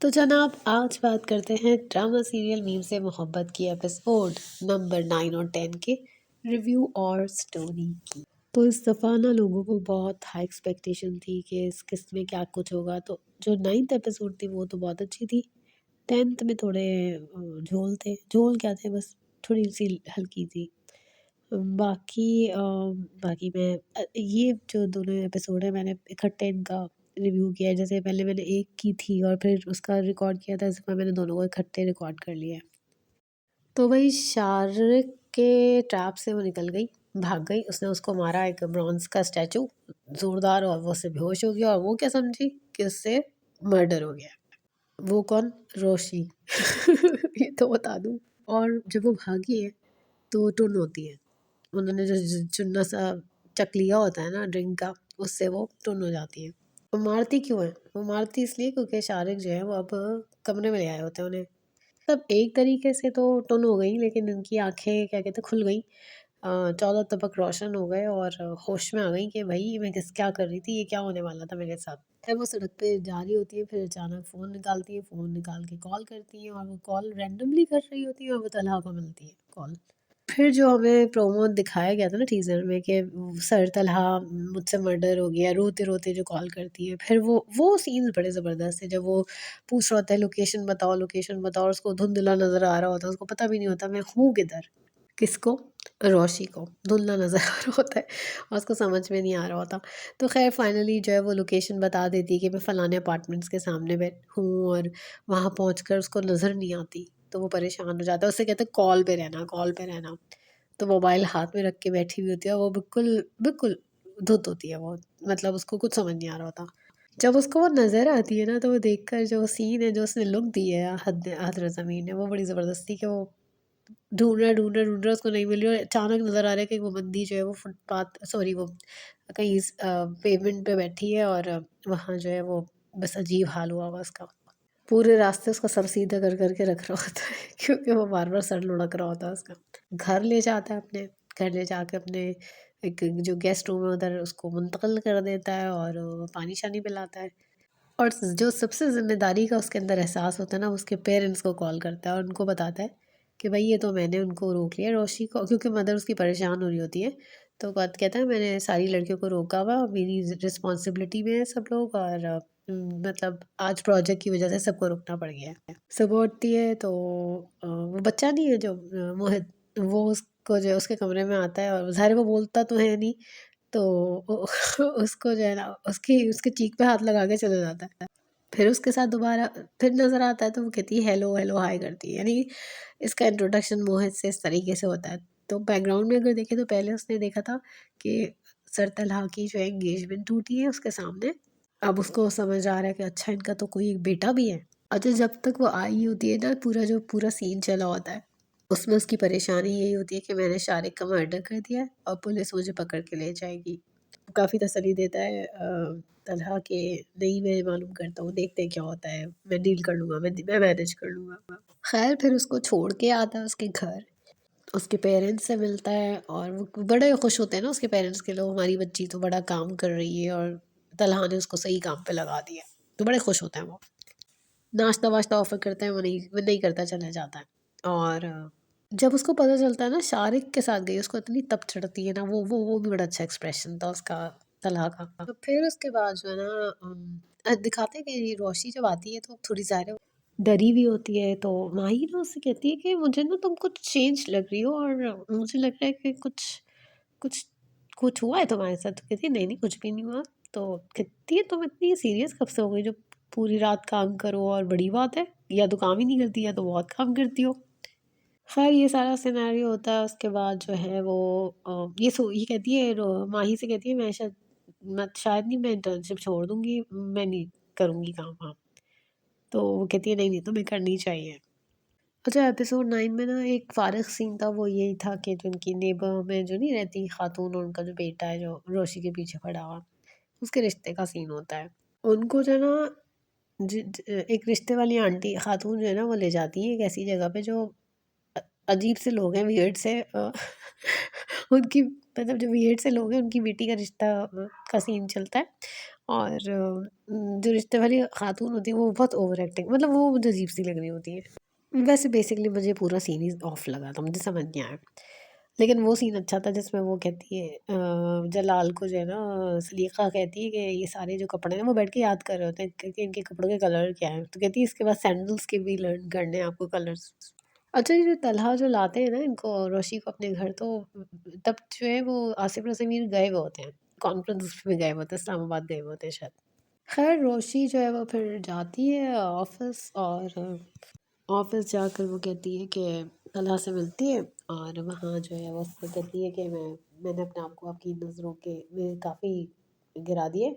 तो जनाब आज बात करते हैं ड्रामा सीरियल मीम से मोहब्बत की एपिसोड नंबर 9 और 10 के रिव्यू और स्टोरी की। तो इस दफ़ा ना लोगों को बहुत हाई एक्सपेक्टेशन थी कि इस किस्त में क्या कुछ होगा। तो जो 9th एपिसोड थी वो तो बहुत अच्छी थी। 10th में थोड़े झोल थे, झोल क्या थे, बस थोड़ी सी हल्की थी। बाकी मैं ये जो दोनों एपिसोड है मैंने इकट्ठे इनका रिव्यू किया है। जैसे पहले मैंने एक की थी और फिर उसका रिकॉर्ड किया था, इस बार मैंने दोनों को इकट्ठे रिकॉर्ड कर लिया है। तो वही शार्क के ट्रैप से वो निकल गई, भाग गई। उसने उसको मारा, एक ब्रॉन्ज का स्टैचू जोरदार, और वो उससे बेहोश हो गया और वो क्या समझी कि उससे मर्डर हो गया। वो कौन? रोशी। ये तो बता दूं। और जब वो भागी है तो टुन होती है। उन्होंने जो चुन्ना सा चक लिया होता है ना ड्रिंक का, उससे वो टुन हो जाती है। वो मारती क्यों है? वो मारती इसलिए क्योंकि शारिक जो है वो अब कमरे में ले आए होते हैं उन्हें। तब एक तरीके से तो टुन हो गई, लेकिन उनकी आंखें क्या कहते खुल गई, 14 तबक रोशन हो गए और होश में आ गई कि भाई मैं क्या कर रही थी, ये क्या होने वाला था मेरे साथ। फिर वो सड़क पे जा रही होती है, फिर अचानक फ़ोन निकालती है, फ़ोन निकाल के कॉल करती है और वो कॉल रैंडमली कर रही होती है और वो तलहा को मिलती है कॉल। फिर जो हमें प्रोमो दिखाया गया था ना टीज़र में कि सर तलहा मुझसे मर्डर हो गया, रोते-रोते जो कॉल करती है, फिर वो सीन्स बड़े ज़बरदस्त है। जब वो पूछ रहा होता है लोकेशन बताओ, और उसको धुंधला नज़र आ रहा होता है, उसको पता भी नहीं होता मैं हूँ किधर। किसको? रोशी को धुंधला नज़र आ रहा होता है और उसको समझ में नहीं आ रहा होता। तो ख़ैर फाइनली जो है वो लोकेशन बता देती है कि मैं फ़लाने अपार्टमेंट्स के सामने हूँ, और वहाँ पहुँचकर उसको नज़र नहीं आती। तो वो परेशान हो जाता है, उससे कहते हैं कॉल पे रहना, कॉल पे रहना। तो मोबाइल हाथ में रख के बैठी हुई होती है और वो बिल्कुल बिल्कुल धुत होती है वो, मतलब उसको कुछ समझ नहीं आ रहा होता। जब उसको वो नज़र आती है ना, तो वो देखकर जो सीन है, जो उसने लुक दी है हज़रत ज़मीन ने, वो बड़ी ज़बरदस्ती कि वो ढूँढ रहा है, उसको नहीं मिल रही, और अचानक नज़र आ रहा है कि वो बंदी जो है वो फुटपाथ, सॉरी, वो कहीं पेमेंट पे बैठी है, और वहाँ जो है वो बस अजीब हाल हुआ हुआ उसका। पूरे रास्ते उसका सर सीधा कर के रख रहा होता है क्योंकि वो बार-बार सर लुढ़क रहा होता है उसका। घर ले जाता है अपने, घर ले जाके अपने एक जो गेस्ट रूम है उधर उसको मुंतकिल कर देता है, और पानी-शानी पिलाता है। और जो सबसे ज़िम्मेदारी का उसके अंदर एहसास होता है ना, उसके पेरेंट्स को कॉल करता है और उनको बताता है कि भाई ये तो मैंने उनको रोक लिया, रोशी को, क्योंकि मदर उसकी परेशान हो रही होती है। तो कहता है मैंने सारी लड़कियों को रोका हुआ, मेरी रिस्पॉन्सिबिलिटी में है सब लोग, और मतलब आज प्रोजेक्ट की वजह से सबको रुकना पड़ गया है। सुबह उठती है तो वो बच्चा नहीं है जो मोहित, वो उसको जो है उसके कमरे में आता है, और ज़ाहिर है वो बोलता तो है नहीं, तो उसको जो है ना उसकी उसके चीक पे हाथ लगा के चला जाता है। फिर उसके साथ दोबारा फिर नज़र आता है, तो वो कहती है हेलो हेलो हाय करती है, यानी इसका इंट्रोडक्शन मोहित से इस तरीके से होता है। तो बैकग्राउंड में अगर देखें तो पहले उसने देखा था कि सर तलहा की जो है एंगेजमेंट टूटी है उसके सामने। अब उसको समझ आ रहा है कि अच्छा इनका तो कोई एक बेटा भी है। अच्छा, जब तक वो आई होती है ना, पूरा सीन चला होता है, उसमें उसकी परेशानी यही होती है कि मैंने शारिक का मर्डर कर दिया है और पुलिस मुझे पकड़ के ले जाएगी। काफ़ी तसल्ली देता है तलहा के, नहीं मैं मालूम करता हूँ, देखते हैं क्या होता है, मैं डील कर लूँगा, मैं मैनेज कर लूँगा। खैर फिर उसको छोड़ के आता है उसके घर, उसके पेरेंट्स से मिलता है, और वो बड़े खुश होते हैं ना उसके पेरेंट्स के लोग, हमारी बच्ची तो बड़ा काम कर रही है और तलहा ने उसको सही काम पे लगा दिया। तो बड़े खुश होते हैं वो। नाश्ता वाश्ता ऑफ़र करते हैं, वो नहीं करता, चला जाता है। और जब उसको पता चलता है ना शारिक के साथ गई, उसको इतनी तप चढ़ती है ना, वो भी बड़ा अच्छा एक्सप्रेशन था उसका, तलहा का। तो फिर उसके बाद जो है ना दिखाते हैं कि रोशी जब आती है तो थोड़ी ज़्यादा डरी हुई होती है, तो माही ना उससे कहती है कि मुझे ना तुम कुछ चेंज लग रही हो, और मुझे लग रहा है कि कुछ कुछ कुछ हुआ है तुम्हारे साथ। तो कहती है नहीं नहीं कुछ भी नहीं हुआ। तो कहती है तुम इतनी सीरियस कब से हो गई, जो पूरी रात काम करो और बड़ी बात है, या तो काम ही नहीं करती या तो बहुत काम करती हो। खैर ये सारा सिनेरियो होता है। उसके बाद जो है वो ये कहती है, माही से कहती है मैं शायद नहीं, मैं इंटर्नशिप छोड़ दूंगी, मैं नहीं करूंगी काम वाम। तो वो कहती है नहीं नहीं तुम्हें करनी चाहिए। अच्छा, एपिसोड 9 में ना एक फारिग सीन था, वो यही था कि जो उनकी नेबर में जो नहीं रहती खातून, और उनका जो बेटा है जो रोशी के पीछे पड़ा हुआ, उसके रिश्ते का सीन होता है। उनको जो है ना एक रिश्ते वाली आंटी खातून जो है ना वो ले जाती है एक ऐसी जगह पे जो अजीब से लोग हैं, वियर्ड से उनकी मतलब जो वियर्ड से लोग हैं उनकी बेटी का रिश्ता का सीन चलता है। और जो रिश्ते वाली खातून होती है वो बहुत ओवर एक्टिंग, मतलब वो मुझे अजीब सी लग रही होती है। वैसे बेसिकली मुझे पूरा सीन ही ऑफ लगा था, मुझे समझ नहीं आया। लेकिन वो सीन अच्छा था जिसमें वो कहती है जलाल को जो है ना, सलीका कहती है कि ये सारे जो कपड़े हैं वो बैठ के याद कर रहे होते हैं कि इनके कपड़ों के कलर क्या हैं, तो कहती है इसके बाद सैंडल्स के भी लर्न करने हैं आपको कलर्स। अच्छा, ये जो तलहा जो लाते हैं ना इनको, रोशी को अपने घर, तो तब जो है वो आसिफ नसीम गए हुए होते हैं, कॉन्फ्रेंस में गए हुए होते हैं, इस्लामाबाद गए हुए होते हैं शायद। खैर रोशी जो है वो फिर जाती है ऑफिस, और ऑफिस जाकर वो कहती है कि तलहा से मिलती है, और वहाँ जो है वो उससे कहती है कि मैंने अपने आप को आपकी नज़रों के में काफ़ी गिरा दिए,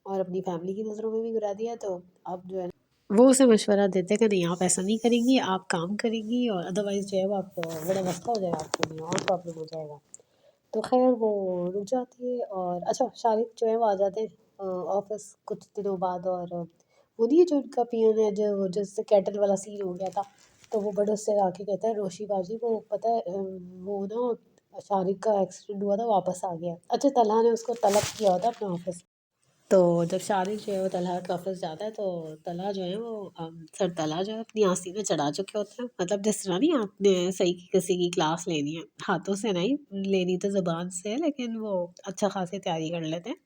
और अपनी फैमिली की नज़रों में भी गिरा दिया, तो अब जो है वो उसे मशवरा देते हैं कि नहीं आप ऐसा नहीं करेंगी, आप काम करेंगी, और अदरवाइज़ जो है वो आप बड़ा मसला हो जाएगा आपके लिए, और प्रॉब्लम हो जाएगा। तो खैर वो रुक जाती है, और अच्छा शारिक जो है वो आ जाते हैं ऑफिस कुछ दिनों बाद, और वो नहीं है जो उनका पियन है जो जिससे कैटल वाला सीन हो गया था, तो वो बड़े उससे आके कहता है रोशी बाजी वो पता है वो ना शारिक का एक्सीडेंट हुआ था वापस आ गया। अच्छा तलहा ने उसको तलब किया होता अपने ऑफिस। तो जब शारिक जो है वो तलहा के ऑफिस जाता है, तो तलहा जो है वो सर तलहा जो है अपनी आस्तीन में चढ़ा चुके होते हैं, मतलब जिस तरह नहीं आपने सही की किसी की क्लास लेनी है, हाथों से नहीं लेनी तो ज़ुबान से है, लेकिन वो अच्छा खासी तैयारी कर लेते हैं।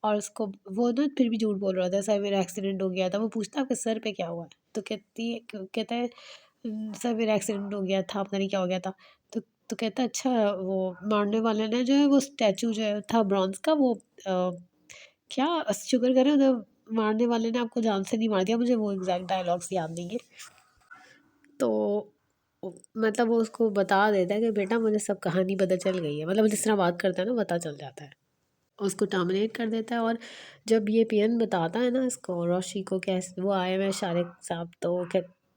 और उसको वो ना फिर भी झूठ बोल रहा था, सर मेरा एक्सीडेंट हो गया था। वो पूछता है आपके सर पे क्या हुआ है, तो कहता है सर मेरा एक्सीडेंट हो गया था, पता नहीं क्या हो गया था। तो तो कहता है अच्छा वो मारने वाले ने जो है वो स्टैचू जो है था ब्रॉन्ज का, वो क्या शुक्र करें उधर मारने वाले ने आपको जान से नहीं मार दिया, मुझे वो एग्जैक्ट डायलॉग्स याद नहीं है। तो मतलब वो उसको बता देता है कि बेटा मुझे सब कहानी पता चल गई है, मतलब जिस तरह बात करता है ना पता चल जाता है, उसको टर्मिनेट कर देता है। और जब ये पियन बताता है ना इसको रोशी को कैसे वो आए हुए हैं शारिक साहब, तो वो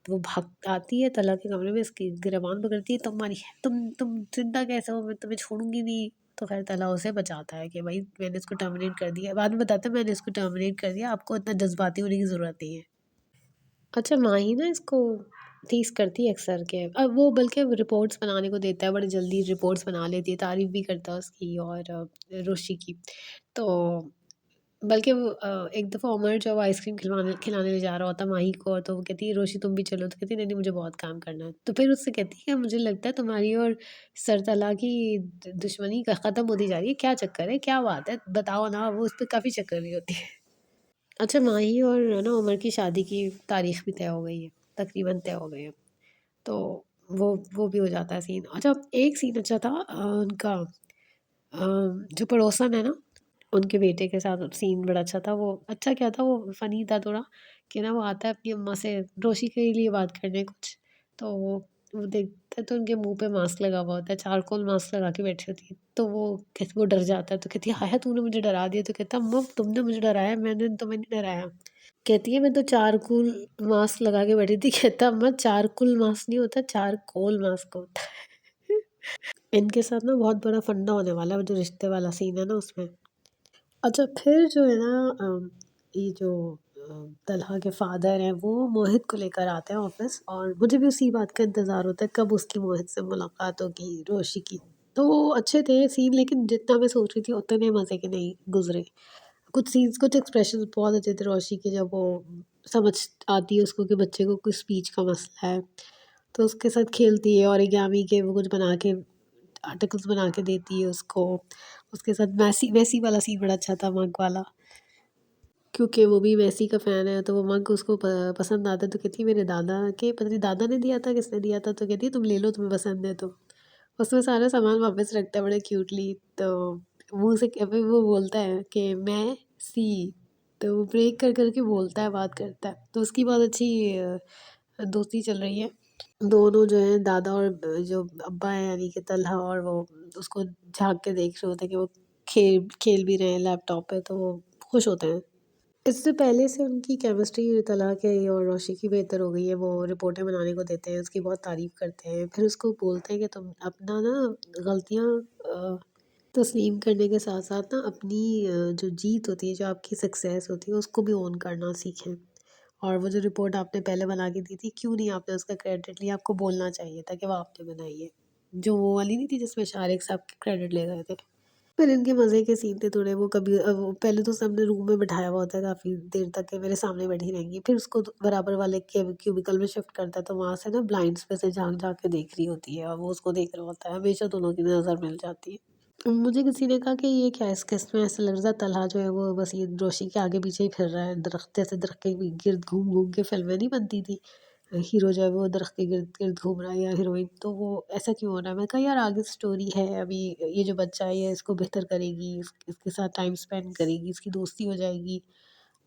वो भाग आती है तला के कमरे में, इसकी गिरबान पकड़ती है, तुम जिंदा कैसे हो, मैं तुम्हें छोड़ूंगी नहीं। तो खैर तला उसे बचाता है कि भाई मैंने इसको टर्मिनेट कर दिया, बाद में बताता है मैंने इसको टर्मिनेट कर दिया, आपको इतना जज्बाती होने की ज़रूरत नहीं है। अच्छा माही ना इसको टीज़ करती है अक्सर के, अब वो बल्कि रिपोर्ट्स बनाने को देता है, बड़ी जल्दी रिपोर्ट्स बना लेती है, तारीफ़ भी करता है उसकी और रोशी की। तो बल्कि वो एक दफ़ा उमर जो आइसक्रीम खिलवाने खिलाने ले जा रहा होता है माही को, तो वो कहती है रोशी तुम भी चलो, तो कहती है नहीं नहीं मुझे बहुत काम करना है। तो फिर उससे कहती है मुझे लगता है तुम्हारी और सरतला की दुश्मनी ख़त्म होती जा रही है, क्या चक्कर है, क्या बात है बताओ ना, वो उस पर काफ़ी चक्कर रही होती है। अच्छा माही और ना उमर की शादी की तारीख भी तय हो गई है, तकरीबन तय हो गई है। तो वो भी हो जाता है सीन। अच्छा एक सीन अच्छा था उनका जो पड़ोसन है ना उनके बेटे के साथ सीन बड़ा अच्छा था। वो अच्छा क्या था, वो फ़नी था थोड़ा, कि ना वो आता है अपनी अम्मा से रोशी के लिए बात करने कुछ, तो वो देखता है तो उनके मुँह पे मास्क लगा हुआ होता है, चारकोल मास्क लगा के बैठी होती है। तो वो डर जाता है, तो कहती है, "हाय हाय! तूने मुझे डरा दिया।" तो कहता है, "अम्मा तुमने मुझे डराया, मैंने तुम्हें नहीं डराया।" कहती है, "मैं तो चारकोल मास्क लगा के बैठी थी।" कहता, "अम्मा चारकोल मास्क नहीं होता, चारकोल मास्क होता है।" इनके साथ ना बहुत बड़ा फंडा होने वाला है, वो जो रिश्ते वाला सीन है ना उसमें। अच्छा फिर जो है ना ये जो तलहा के फादर हैं वो मोहित को लेकर आते हैं ऑफिस, और मुझे भी उसी बात का इंतज़ार होता है कब उसकी मोहित से मुलाकात होगी रोशी की। तो अच्छे थे सीन, लेकिन जितना मैं सोच रही थी उतने मज़े के नहीं गुजरे। कुछ सीन्स कुछ एक्सप्रेशन बहुत अच्छे थे रोशी के, जब वो समझ आती है उसको कि बच्चे को कुछ स्पीच का मसला है, तो उसके साथ खेलती है, ओरिगामी के वो कुछ बना के आर्टिकल्स बना के देती है उसको। उसके साथ मैसी मैसी वाला सीन बड़ा अच्छा था, मग वाला, क्योंकि वो भी मैसी का फ़ैन है, तो वो मग उसको पसंद आता है, तो कहती है मेरे दादा के पता नहीं दादा ने दिया था किसने दिया था, तो कहती है तुम ले लो तुम्हें पसंद है तो। उसमें सारा सामान वापस रखता है बड़े क्यूटली, तो मुँह से अभी वो बोलता है कि मैं सी, तो वो ब्रेक कर कर के बोलता है, बात करता है, तो उसकी बहुत अच्छी दोस्ती चल रही है। दोनों जो हैं दादा और जो अब्बा हैं यानी कि तलहा, और वो उसको झाँक के देख रहे होते हैं कि वो खेल खेल भी रहे हैं लैपटॉप पे, तो वो खुश होते हैं। इससे पहले से उनकी केमिस्ट्री तलहा के और रोशी की बेहतर हो गई है, वो रिपोर्टें बनाने को देते हैं, उसकी बहुत तारीफ़ करते हैं, फिर उसको बोलते हैं कि तुम अपना ना गलतियाँ तस्लीम करने के साथ साथ ना अपनी जो जीत होती है, जो आपकी सक्सेस होती है उसको भी ओन करना सीखें। और वो जो रिपोर्ट आपने पहले बना के दी थी, क्यों नहीं आपने उसका क्रेडिट लिया, आपको बोलना चाहिए था कि वो आपने बनाई है। जो वो वाली नहीं थी जिसमें शारिक साहब के क्रेडिट ले गए थे। फिर इनके मज़े के सीन थे थोड़े, वो कभी वो पहले तो सबने रूम में बिठाया हुआ होता है काफ़ी देर तक कि मेरे सामने बैठी रहेंगी, फिर उसको बराबर वाले क्यूबिकल में शिफ्ट करता है, तो वहाँ से ना ब्लाइंड्स में से झाँक-झाँक के देख रही होती है और वो उसको देख रहा होता है, हमेशा दोनों की नज़र मिल जाती है। मुझे किसी ने कहा कि ये क्या है इस किस्त में, ऐसा लग रहा है तलहा जो है वो बस ये रोशी के आगे पीछे ही फिर रहा है, दरख्त जैसे दरख्त के गिर्द घूम घूम के फिल्में नहीं बनती थी, हीरो जो है वो दरख्त के गिर्द गिर्द घूम रहा है या हीरोइन, तो वो ऐसा क्यों हो रहा है। मैं कहा यार आगे स्टोरी है, अभी ये जो बच्चा है ये इसको बेहतर करेगी, इसके साथ टाइम स्पेंड करेगी, इसकी दोस्ती हो जाएगी,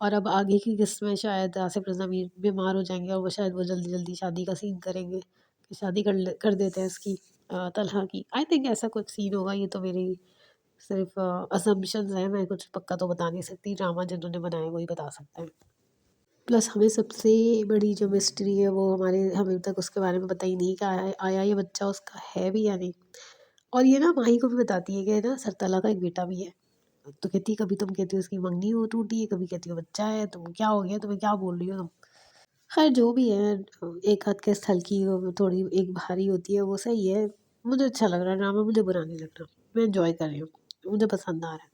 और अब आगे की किस्त में शायद आसिफ रज़ा मीर बीमार हो जाएंगे और वो शायद वो जल्दी जल्दी शादी का सीन करेंगे कि शादी कर देते हैं इसकी तलहा की। आई थिंक ऐसा कुछ सीन होगा, ये तो मेरी सिर्फ असम्पशंस हैं, मैं कुछ पक्का तो बता नहीं सकती, ड्रामा जिन्होंने बनाया वही बता सकते हैं। प्लस हमें सबसे बड़ी जो मिस्ट्री है वो हमें तक उसके बारे में पता ही नहीं कि आया ये बच्चा उसका है भी या नहीं। और ये ना माही को भी बताती है कि ना सरतला का एक बेटा भी है, तो कहती है कभी तुम कहती हो उसकी मंगनी हो टूटी है, कभी कहती हो बच्चा है, तुम क्या हो गया, तुम्हें क्या बोल रही हो तुम। खैर जो भी है, एक हाथ के हल्की थोड़ी एक भारी होती है, वो सही है। मुझे अच्छा लग रहा है ड्रामा, मुझे बुरा नहीं लग रहा, मैं एंजॉय कर रही हूँ, मुझे पसंद आ रहा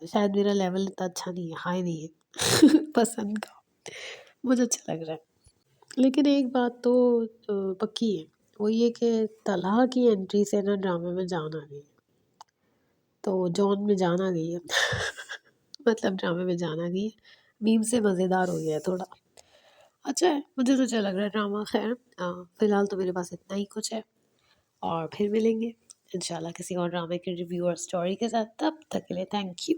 है। शायद मेरा लेवल इतना अच्छा नहीं है, हाई नहीं है पसंद का, मुझे अच्छा लग रहा है। लेकिन एक बात तो पक्की है, वो ये कि तलहा की एंट्री से ना ड्रामे में जान आ गई, तो जॉन में जान आ गई है मतलब ड्रामे में जान आ गई है, मीम से मज़ेदार हो गया है थोड़ा। अच्छा है, मुझे तो अच्छा लग रहा है ड्रामा। खैर फ़िलहाल तो मेरे पास इतना ही कुछ है, और फिर मिलेंगे इंशाल्लाह किसी और ड्रामे के रिव्यू और स्टोरी के साथ। तब तक के लिए थैंक यू।